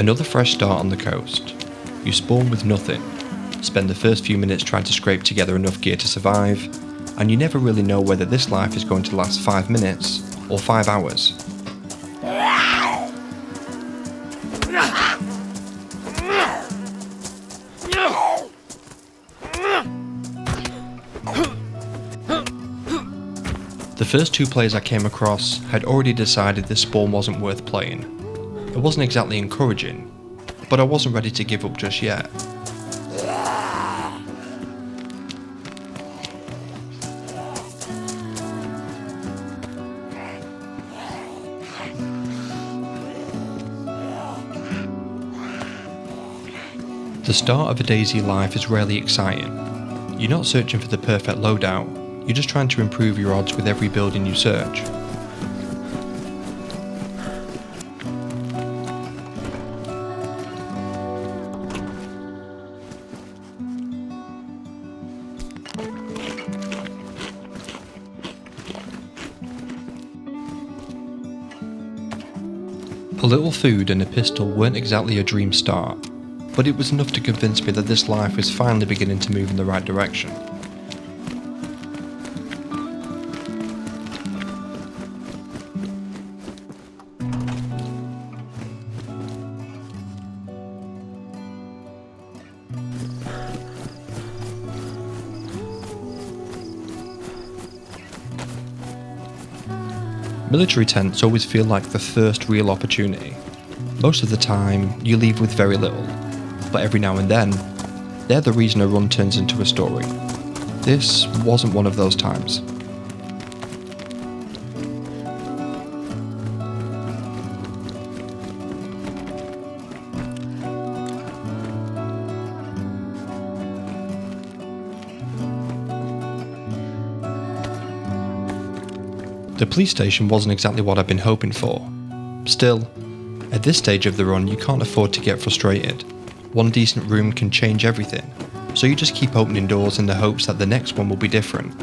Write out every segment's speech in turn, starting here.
Another fresh start on the coast. You spawn with nothing, spend the first few minutes trying to scrape together enough gear to survive, and you never really know whether this life is going to last 5 minutes or 5 hours. The first 2 players I came across had already decided this spawn wasn't worth playing. It wasn't exactly encouraging, but I wasn't ready to give up just yet. The start of a DayZ life is rarely exciting. You're not searching for the perfect loadout, you're just trying to improve your odds with every building you search. A little food and a pistol weren't exactly a dream start, but it was enough to convince me that this life was finally beginning to move in the right direction. Military tents always feel like the first real opportunity. Most of the time, you leave with very little, but every now and then, they're the reason a run turns into a story. This wasn't one of those times. The police station wasn't exactly what I'd been hoping for. Still, at this stage of the run you can't afford to get frustrated. One decent room can change everything, so you just keep opening doors in the hopes that the next one will be different.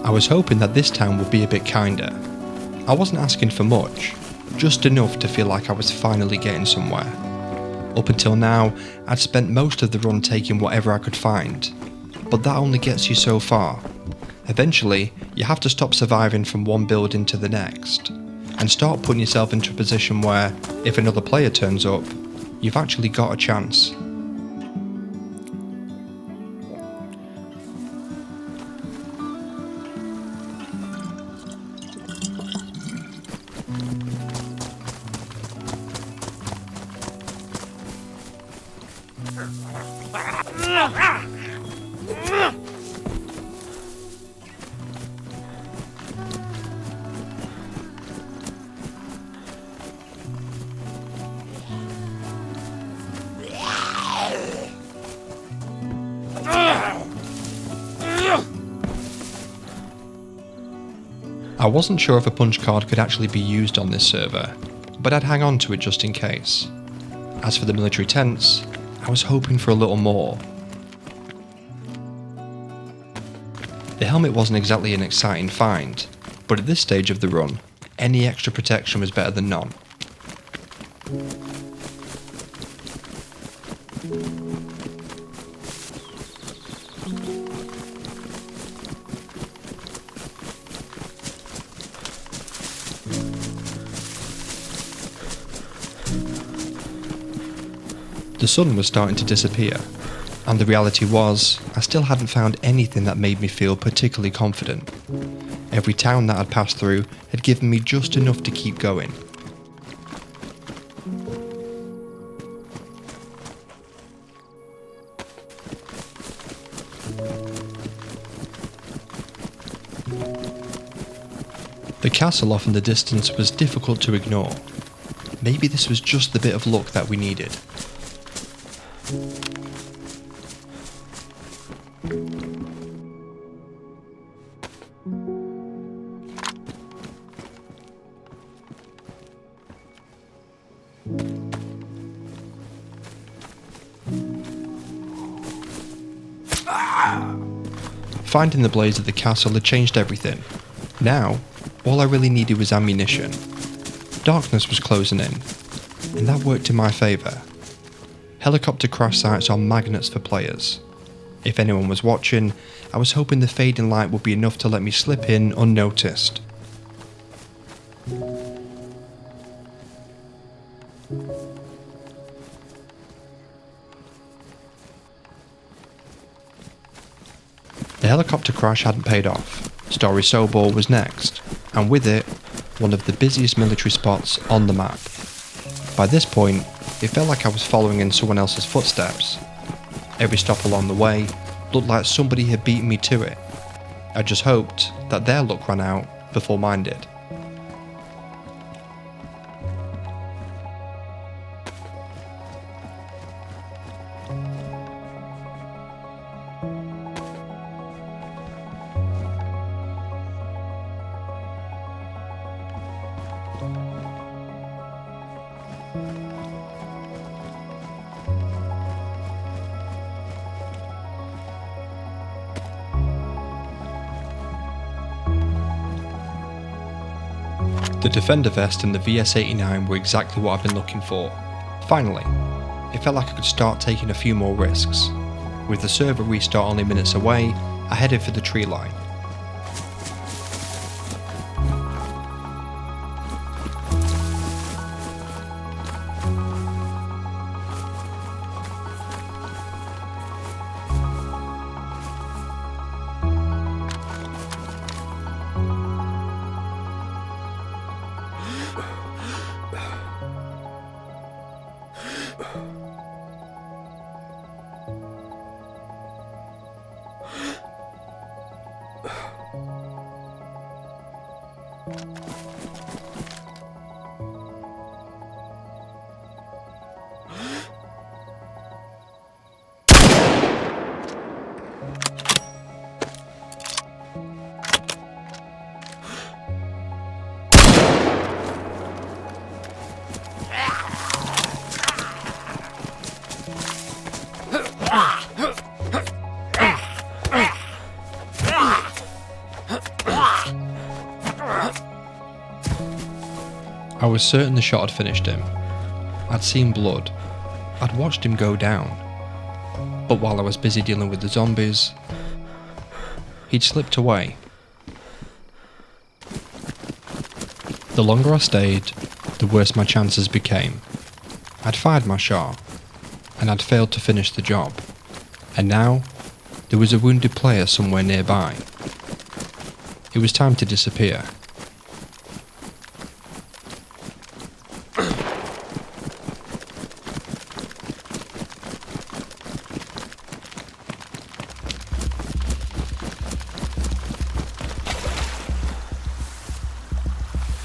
I was hoping that this town would be a bit kinder. I wasn't asking for much, just enough to feel like I was finally getting somewhere. Up until now, I'd spent most of the run taking whatever I could find, but that only gets you so far. Eventually, you have to stop surviving from one building to the next, and start putting yourself into a position where, if another player turns up, you've actually got a chance. I wasn't sure if a punch card could actually be used on this server, but I'd hang on to it just in case. As for the military tents, I was hoping for a little more. The helmet wasn't exactly an exciting find, but at this stage of the run, any extra protection was better than none. The sun was starting to disappear, and the reality was, I still hadn't found anything that made me feel particularly confident. Every town that I'd passed through had given me just enough to keep going. The castle off in the distance was difficult to ignore. Maybe this was just the bit of luck that we needed. Finding the blaze at the castle had changed everything. Now, all I really needed was ammunition. Darkness was closing in, and that worked in my favour. Helicopter crash sites are magnets for players. If anyone was watching, I was hoping the fading light would be enough to let me slip in unnoticed. The helicopter crash hadn't paid off. Story Sobor was next, and with it, one of the busiest military spots on the map. By this point, it felt like I was following in someone else's footsteps. Every stop along the way looked like somebody had beaten me to it. I just hoped that their luck ran out before mine did. The Defender vest and the VS-89 were exactly what I've been looking for. Finally, it felt like I could start taking a few more risks. With the server restart only minutes away, I headed for the tree line. I was certain the shot had finished him. I'd seen blood. I'd watched him go down. But while I was busy dealing with the zombies, he'd slipped away. The longer I stayed, the worse my chances became. I'd fired my shot, and I'd failed to finish the job. And now, there was a wounded player somewhere nearby. It was time to disappear.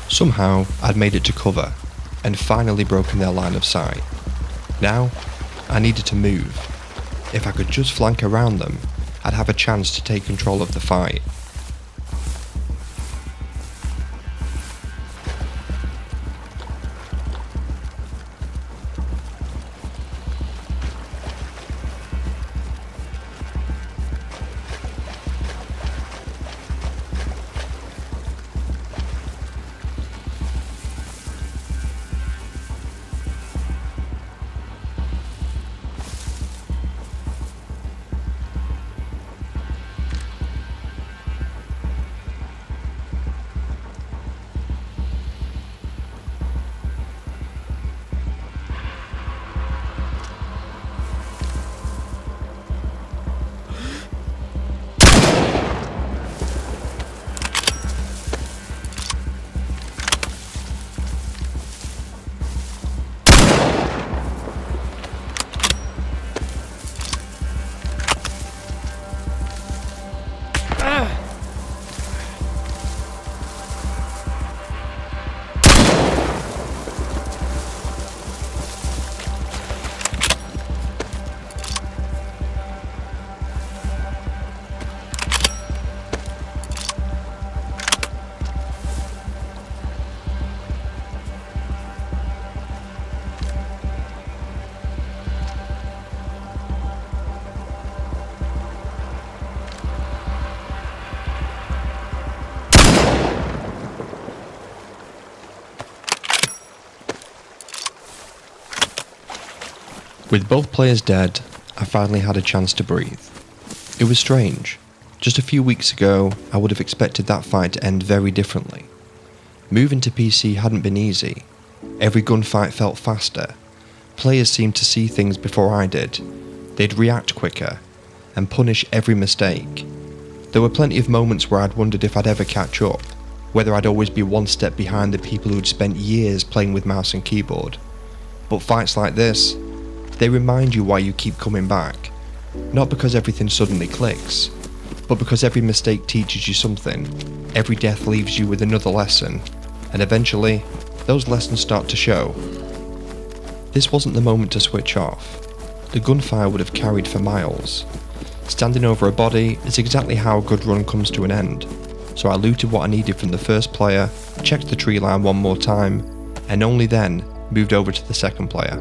Somehow, I'd made it to cover, and finally broken their line of sight. Now, I needed to move. If I could just flank around them, I'd have a chance to take control of the fight. With both players dead, I finally had a chance to breathe. It was strange. Just a few weeks ago, I would have expected that fight to end very differently. Moving to PC hadn't been easy. Every gunfight felt faster. Players seemed to see things before I did. They'd react quicker and punish every mistake. There were plenty of moments where I'd wondered if I'd ever catch up, whether I'd always be one step behind the people who'd spent years playing with mouse and keyboard. But fights like this, they remind you why you keep coming back. Not because everything suddenly clicks, but because every mistake teaches you something. Every death leaves you with another lesson, and eventually, those lessons start to show. This wasn't the moment to switch off. The gunfire would have carried for miles. Standing over a body is exactly how a good run comes to an end, so I looted what I needed from the first player, checked the tree line one more time, and only then moved over to the second player.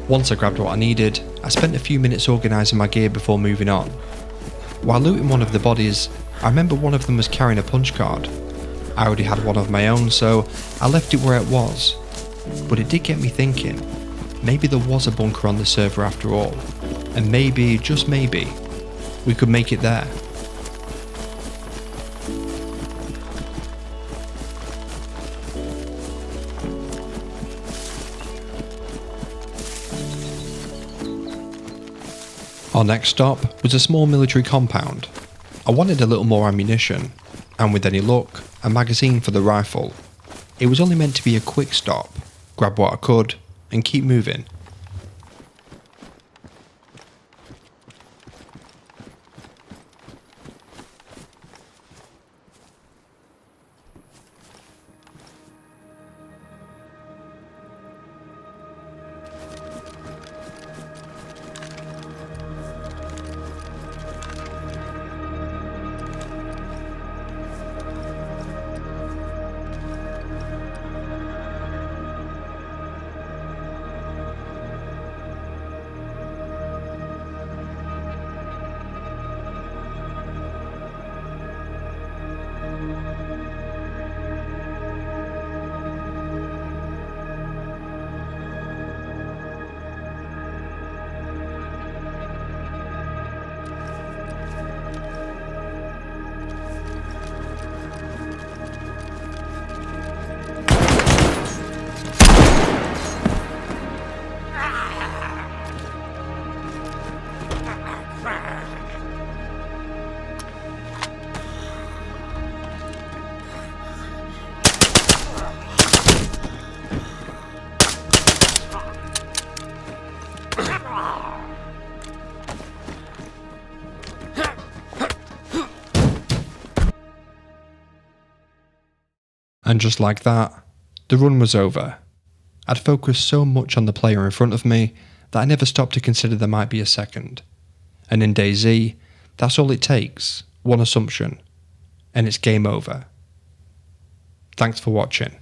Once I grabbed what I needed, I spent a few minutes organising my gear before moving on. While looting one of the bodies, I remember one of them was carrying a punch card. I already had one of my own, so I left it where it was. But it did get me thinking, maybe there was a bunker on the server after all, and maybe, just maybe, we could make it there. Our next stop was a small military compound. I wanted a little more ammunition, and with any luck, a magazine for the rifle. It was only meant to be a quick stop, grab what I could, and keep moving. And just like that, the run was over. I'd focused so much on the player in front of me that I never stopped to consider there might be a second. And in DayZ, that's all it takes, one assumption, and it's game over. Thanks for watching.